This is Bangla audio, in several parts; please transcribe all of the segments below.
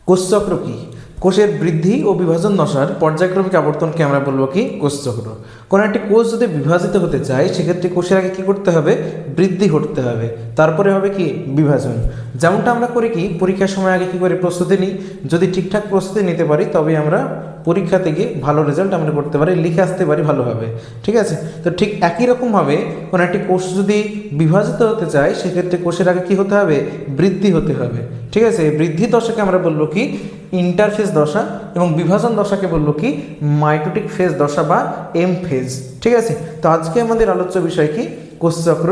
কোষচক্র কি? কোষের বৃদ্ধি ও বিভাজন দশার পর্যায়ক্রমিক আবর্তনকে আমরা বলবো কি? কোষচক্র। কোনো একটি কোষ যদি বিভাজিত হতে চায় সেক্ষেত্রে কোষের আগে কী করতে হবে? বৃদ্ধি ঘটতে হবে, তারপরে হবে কি? বিভাজন। যেমনটা আমরা করি কি পরীক্ষার সময় আগে কী করে প্রস্তুতি নিই, যদি ঠিকঠাক প্রস্তুতি নিতে পারি তবে আমরা পরীক্ষা থেকে ভালো রেজাল্ট আমরা করতে পারি, লিখে আসতে পারি ভালোভাবে। ঠিক আছে, তো ঠিক একই রকমভাবে কোনো একটি কোষ যদি বিভাজিত হতে চায় সেক্ষেত্রে কোষের আগে কী হতে হবে? বৃদ্ধি হতে হবে। ঠিক আছে, বৃদ্ধি দশাকে আমরা বলবো কি? ইন্টারফেজ দশা, এবং বিভাজন দশাকে বলবো কি? মাইটোটিক ফেজ দশা বা এম ফেজ। ঠিক আছে, তো আজকে আমাদের আলোচ্য বিষয় কি? কোষচক্র।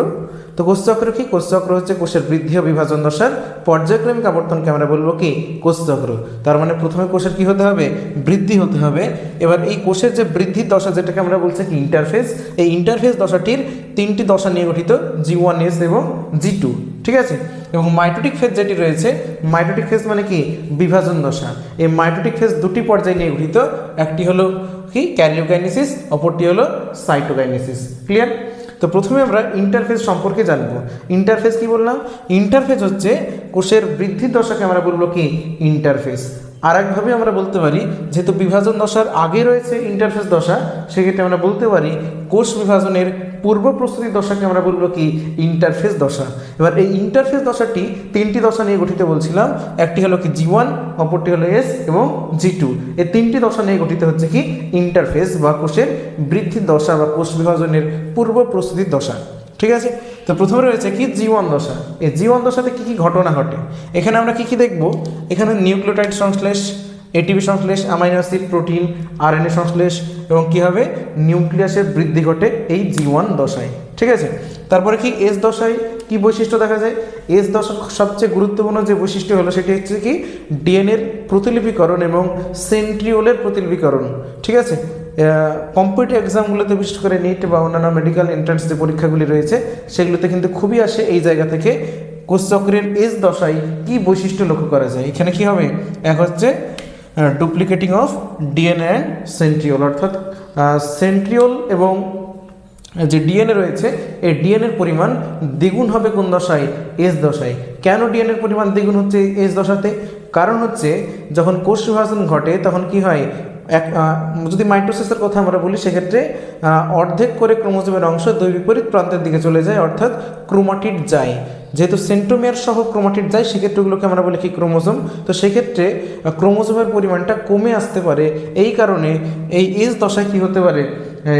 তো কোষচক্র কি? কোষচক্র হচ্ছে কোষের বৃদ্ধি ও বিভাজন দশার পর্যায়ক্রমিক আবর্তনকে আমরা বলবো কি? কোষচক্র। তার মানে প্রথমে কোষের কি হতে হবে? বৃদ্ধি হতে হবে। এবার এই কোষের যে বৃদ্ধির দশা যেটাকে আমরা বলছি কি? ইন্টারফেজ। এই ইন্টারফেজ দশাটির তিনটি দশা নিয়ে গঠিত, G1S এবং G2। ঠিক আছে, এবং মাইটোটিক ফেজ যেটি রয়েছে, মাইটোটিক ফেজ মানে কি? বিভাজন দশা। এই মাইটোটিক ফেজ দুটি পর্যায়ে নিয়ে গঠিত, একটি হলো কি? ক্যারিওকাইনেসিস, অপরটি হলো সাইটোকাইনেসিস। ক্লিয়ার? তো প্রথমে আমরা ইন্টারফেজ সম্পর্কে জানব। ইন্টারফেজ কি বললাম? ইন্টারফেজ হচ্ছে কোষের বৃদ্ধির দশাকে আমরা বলবো কি? ইন্টারফেজ। আর একভাবে আমরা বলতে পারি, যেহেতু বিভাজন দশার আগে রয়েছে ইন্টারফেজ দশা, সেক্ষেত্রে আমরা বলতে পারি কোষ বিভাজনের পূর্ব প্রস্তুতি দশাকে আমরা বলবো কি? ইন্টারফেজ দশা। এবার এই ইন্টারফেজ দশাটি তিনটি দশা নিয়ে গঠিত বলছিলাম, একটি হলো কি? G1, অপরটি হলো S এবং G2। এই তিনটি দশা নিয়ে গঠিত হচ্ছে কি? ইন্টারফেজ বা কোষের বৃদ্ধির দশা বা কোষ বিভাজনের পূর্ব প্রস্তুতির দশা। ঠিক আছে, তো প্রথমে রয়েছে কি? G1 দশা। এই G1 দশাতে কী কী ঘটনা ঘটে এখানে আমরা কী কী দেখব? এখানে নিউক্লিওটাইড সংশ্লেষ, এটিপি সংশ্লেষ, অ্যামাইনো অ্যাসিড, প্রোটিন, আরএনএ সংশ্লেষ এবং কী হবে? নিউক্লিয়াসের বৃদ্ধি ঘটে এই G1 দশায়। ঠিক আছে, তারপরে কি? এস দশায় কি বৈশিষ্ট্য দেখা যায়? এস দশার সবচেয়ে গুরুত্বপূর্ণ যে বৈশিষ্ট্য হলো সেটি হচ্ছে কি? ডিএনএর প্রতিলিপিকরণ এবং সেন্ট্রিওলের প্রতিলিপিকরণ। ঠিক আছে, কম্পিটিটিভ এক্সামগুলোতে বিশেষ করে নিট বা অন্যান্য মেডিকেল এন্ট্রান্স যে পরীক্ষাগুলি রয়েছে সেগুলোতে কিন্তু খুবই আসে এই জায়গা থেকে। কোষচক্রের এস দশায় কি বৈশিষ্ট্য লক্ষ্য করা যায়? এখানে কি হবে? এক হচ্ছে duplicating of DNA and centriole, অর্থাৎ সেন্ট্রিওল এবং যে ডিএনএ রয়েছে এই ডিএনএর পরিমাণ দ্বিগুণ হবে কোন দশায়? এস দশায়। কেন ডিএনএর পরিমাণ দ্বিগুণ হচ্ছে এস দশাতে? কারণ হচ্ছে যখন কোষ বিভাজন ঘটে তখন কি হয়? যদি মাইটোসিসের কথা আমরা বলি সেক্ষেত্রে অর্ধেক করে ক্রোমোজোমের অংশ দুই বিপরীত প্রান্তের দিকে চলে যায়, অর্থাৎ ক্রোমাটিড যায়। যেহেতু সেন্ট্রোমিয়ার সহ ক্রোমাটিড যায় সেক্ষেত্রে ওগুলোকে আমরা বলি কি? ক্রোমোজোম। তো সেক্ষেত্রে ক্রোমোজোমের পরিমাণটা কমে আসতে পারে, এই কারণে এই এস দশায় কী হতে পারে?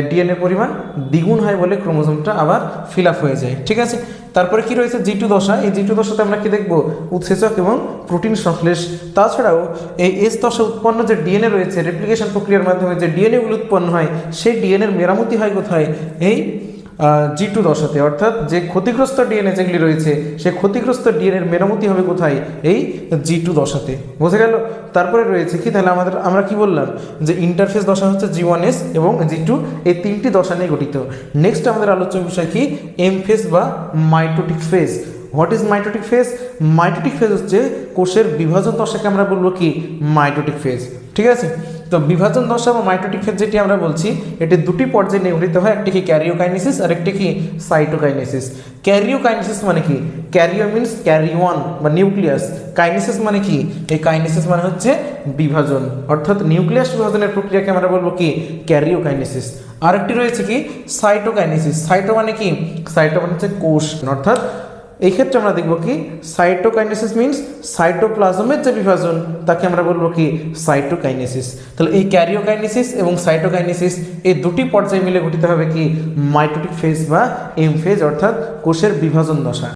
ডিএনএ পরিমাণ দ্বিগুণ হয় বলে ক্রোমোজোমটা আবার ফিল আপ হয়ে যায়। ঠিক আছে, তারপরে কি রয়েছে? G2 দশা। এই G2 দশাতে আমরা কি দেখব? উৎসেচক এবং প্রোটিন সংশ্লেষ। তাছাড়াও এই এস দশা উৎপন্ন যে ডিএনএ রয়েছে, রেপ্লিকেশন প্রক্রিয়ার মাধ্যমে যে ডিএনএগুলো উৎপন্ন হয় সেই ডিএনএর মেরামতি হয় কোথায়? এই G2 দশাতে। অর্থাৎ যে ক্ষতিগ্রস্ত ডিএনএ যেগুলি রয়েছে সেই ক্ষতিগ্রস্ত ডিএনএর মেরামতি হবে কোথায়? এই G2 দশাতে। বোঝা গেল? তারপরে রয়েছে কি? তাহলে আমরা কি বললাম? যে ইন্টারফেজ দশা হচ্ছে G1S এবং G2, এই তিনটি দশা নিয়ে গঠিত। নেক্সট আমাদের আলোচ্য বিষয় কি? এম ফেজ বা mitotic phase. What is mitotic phase? Mitotic phase হচ্ছে কোষের বিভাজন দশাকে আমরা বলবো কি? Mitotic phase. ঠিক আছে, তো বিভাজন দশা বা মাইটোটিক ফেজ যেটি আমরা বলছি এটি দুটি পর্যায়ে নিয়ে গঠিত হয়, একটি কি? ক্যারিওকাইনেসিস আর একটি কি? সাইটোকাইনেসিস। ক্যারিওকাইনেসিস মানে কি? ক্যারিও মিনস ক্যারিওয়ান বা নিউক্লিয়াস। কাইনেসিস মানে কি? এই কাইনেসিস মানে হচ্ছে বিভাজন, অর্থাৎ নিউক্লিয়াস বিভাজনের প্রক্রিয়াকে আমরা বলবো কি? ক্যারিওকাইনেসিস। আরেকটি রয়েছে কি? সাইটোকাইনেসিস। সাইটো মানে কি? সাইটো মানে হচ্ছে কোষ, অর্থাৎ এই ক্ষেত্রে আমরা দেখব কি? সাইটোকাইনেসিস মিনস সাইটোপ্লাজমের যে বিভাজন তাকে আমরা বলবো কি? সাইটোকাইনেসিস। তাহলে এই ক্যারিওকাইনেসিস এবং সাইটোকাইনেসিস এই দুটি পর্যায়ে মিলে গঠিত হবে কি? মাইটোটিক ফেজ বা এম ফেজ, অর্থাৎ কোষের বিভাজন দশা।